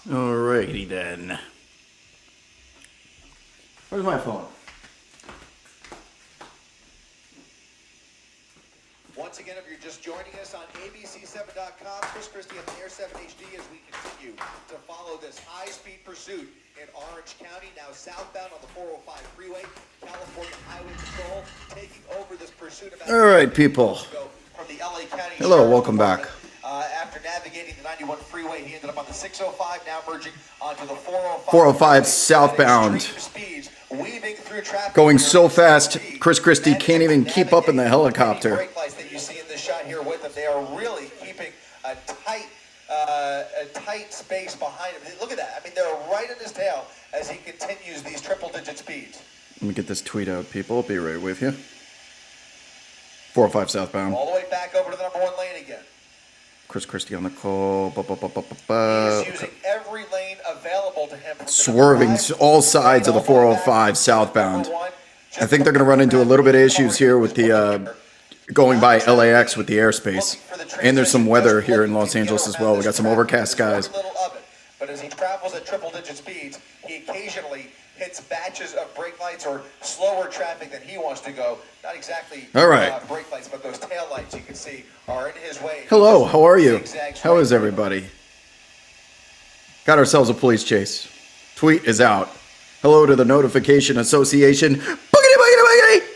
Alrighty then. Where's my phone? Once again, if you're just joining us on ABC7.com, Chris Christie at the Air 7 HD as we continue to follow this high-speed pursuit in Orange County, now southbound on the 405 freeway. California Highway Patrol taking over this pursuit. All right, people. From the LA County Hello, welcome back. After navigating the 91 freeway, he ended up on the 605, now merging onto the 405. 405 southbound. Speeds, weaving through traffic. Going so fast, Chris Christie can't even keep up in the helicopter. Brake lights that you see in this shot here with them, they are really keeping a tight space behind him. Look at that. I mean, they're right in his tail as he continues these triple-digit speeds. Let me get this tweet out, people. I'll be right with you. 405 southbound. All the way back over to the number one lane again. Chris Christie on the call. He is using every lane available to him. Swerving all sides of the 405 southbound. I think they're going to run into a little bit of issues here with the going by LAX with the airspace. And there's some weather here in Los Angeles as well. We got some overcast skies. But as he travels at triple-digit speeds, he occasionally hits batches of brake lights or slower traffic than he wants to go. Not exactly all right. Brake lights, but those tail lights you can see are in his way. Hello, how are you? How is everybody? Got ourselves a police chase. Tweet is out. Hello to the Notification Association. Boogity, boogity, boogity!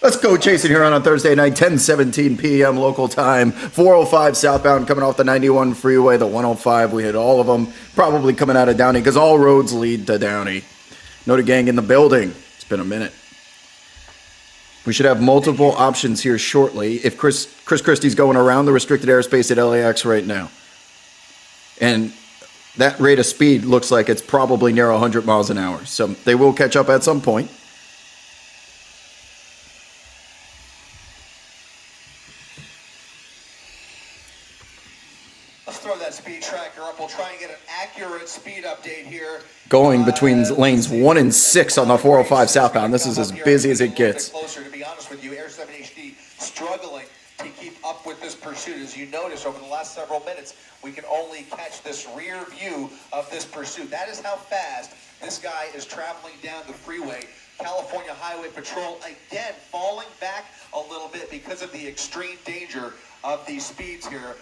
Let's go chasing here on a Thursday night, 10:17 p.m. local time. 405 southbound coming off the 91 freeway, the 105. We hit all of them. Probably coming out of Downey because all roads lead to Downey. Nota Gang in the building. It's been a minute. We should have multiple options here shortly if Chris Christie's going around the restricted airspace at LAX right now. And that rate of speed looks like it's probably near 100 miles an hour. So they will catch up at some point. Let's throw that speed tracker up. We'll try and get an accurate speed update here. Going between lanes 1 and 6 on the 405 southbound. This is as busy as it gets. Closer, to be honest with you, Air 7 HD struggling to keep up with this pursuit. As you notice, over the last several minutes, we can only catch this rear view of this pursuit. That is how fast this guy is traveling down the freeway. California Highway Patrol, again, falling back a little bit because of the extreme danger of these speeds here.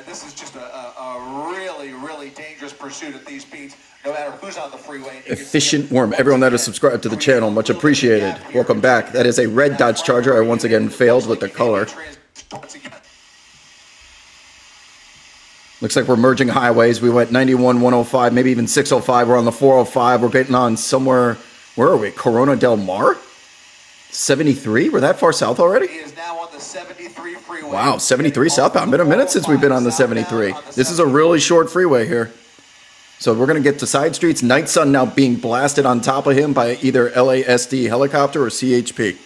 This is just a really, really dangerous pursuit at these speeds, no matter who's on the freeway. Efficient Worm. Everyone that has subscribed to the channel, much appreciated. Welcome back. That is a red Dodge Charger. I once again failed with the color. Looks like we're merging highways. We went 91, 105, maybe even 605. We're on the 405. We're getting on somewhere. Where are we? Corona Del Mar? 73? We're that far south already? He is now on the 73 freeway. Wow, 73 southbound. Been a minute since we've been on the 73. This is a really short freeway here. So we're going to get to side streets. Night Sun now being blasted on top of him by either LASD helicopter or CHP.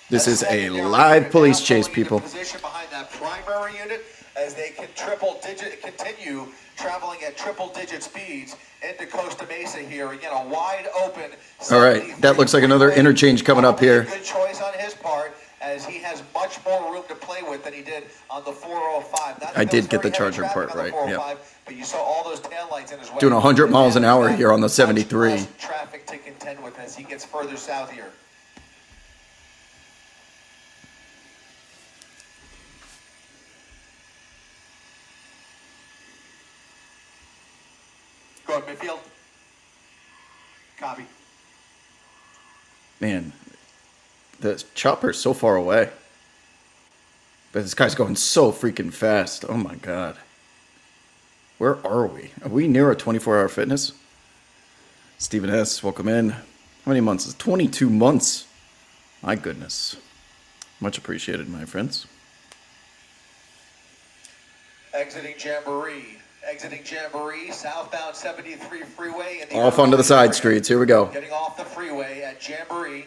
This is a live police chase, people. Position behind that primary unit as they can continue traveling at triple-digit speeds into Costa Mesa here. Again, a wide open. All right, that looks like another interchange coming up here. Good choice on his part, as he has much more room to play with than he did on the 405. I did get the Charger part right. Yeah. But you saw all those taillights in his way. Doing 100 miles an hour here on the 73. Traffic to contend with as he gets further south here. Go ahead, midfield. Copy. Man, the chopper's so far away. But this guy's going so freaking fast. Oh my god. Where are we? Are we near a 24-hour fitness? Stephen S., welcome in. How many months? It's 22 months. My goodness. Much appreciated, my friends. Exiting Jamboree. Exiting Jamboree, southbound 73 freeway. Off onto the side streets. Here we go. Getting off the freeway at Jamboree.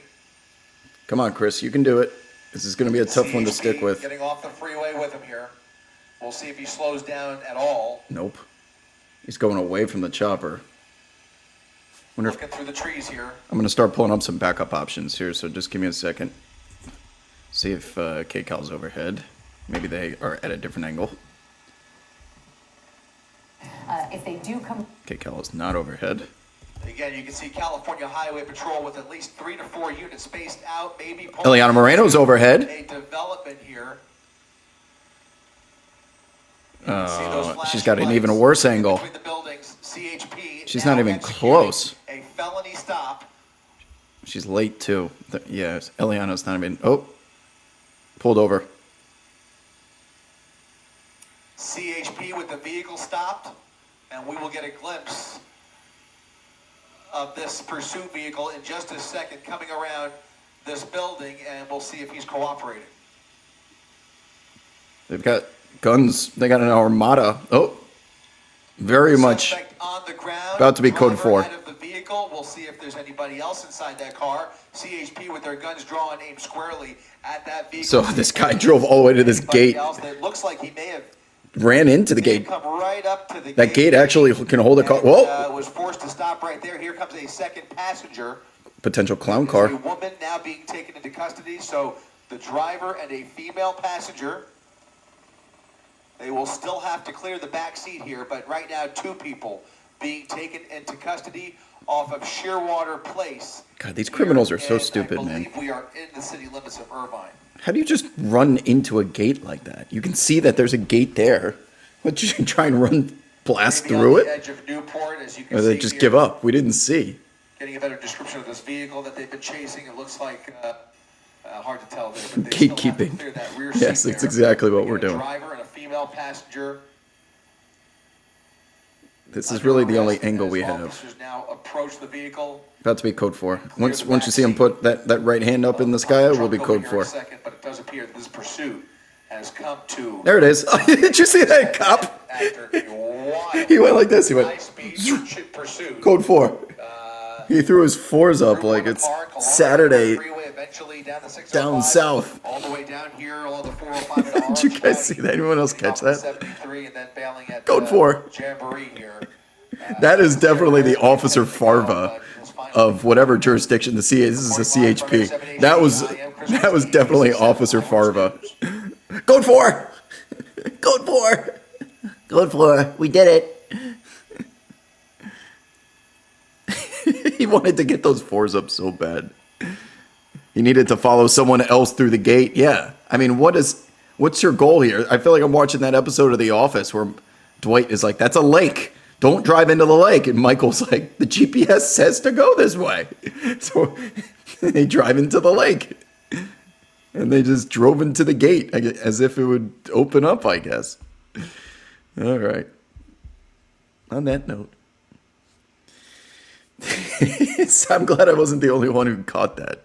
Come on, Chris. You can do it. This is going to be a tough one to stick with. Getting off the freeway with him here. We'll see if he slows down at all. Nope. He's going away from the chopper. Looking through the trees here. I'm going to start pulling up some backup options here, so just give me a second. See if KCal's overhead. Maybe they are at a different angle. do come. Okay, Cal is not overhead. Again, you can see California Highway Patrol with at least 3 to 4 units spaced out, maybe Eliana Moreno's overhead. A development here. You can see those She's flashing got an even lights worse angle. between the buildings. CHP She's now not even executing close. A felony stop. She's late too. Yeah, Eliana's not even. Oh, pulled over. CHP with the vehicle stopped, and we will get a glimpse of this pursuit vehicle in just a second coming around this building, and we'll see if he's cooperating. They've got guns. They got an armada. Oh, very much Suspect on the ground, about to be code driver 4. out of the vehicle. We'll see if there's anybody else inside that car. CHP with their guns drawn, aimed squarely at that vehicle. So this guy drove all the way to this Anybody gate, else that looks like he may have ran into the gate. come right up to the That gate actually can hold a car. and, Whoa! was forced to stop right there. Here comes a second passenger. Potential clown There's car. a woman now being taken into custody. So the driver and a female passenger. They will still have to clear the back seat here, but right now 2 people being taken into custody off of Shearwater Place. God, these criminals are so And stupid, I man. believe we are in the city limits of Irvine. How do you just run into a gate like that? You can see that there's a gate there. What, you try and run, blast Maybe through on the it? edge of Newport, as you can Or they see just here, give up? We didn't see. Getting a better description of this vehicle that they've been chasing. It looks like hard to tell there, but they still have to Gatekeeping. clear that rear Yes, seat that's there. exactly what Again, we're a doing. Driver and a female passenger. This is really the only Arrest angle as we have. officers now approach the vehicle. About to be code 4. Once you see him put that right hand up in the sky, it will be Truck will code here in a 4. second, but it does appear that this pursuit has come to There it is. Did you see that cop? after a wild He went like this. He went high-speed pursuit. code 4. He threw his 4s up like it's Saturday down south. All the way down here along the 405. Did you guys see that? Anyone else catch that? 73 and then bailing at Code 4. Jamboree here. That is definitely the Officer Farva of whatever jurisdiction the CA. This is the CHP. That was definitely Officer Farva. Code 4. Code 4. Code 4. We did it. He wanted to get those 4s up so bad. He needed to follow someone else through the gate. Yeah. I mean, what's your goal here? I feel like I'm watching that episode of The Office where Dwight is like, that's a lake. Don't drive into the lake. And Michael's like, the GPS says to go this way. So they drive into the lake. And they just drove into the gate as if it would open up, I guess. All right. On that note. I'm glad I wasn't the only one who caught that.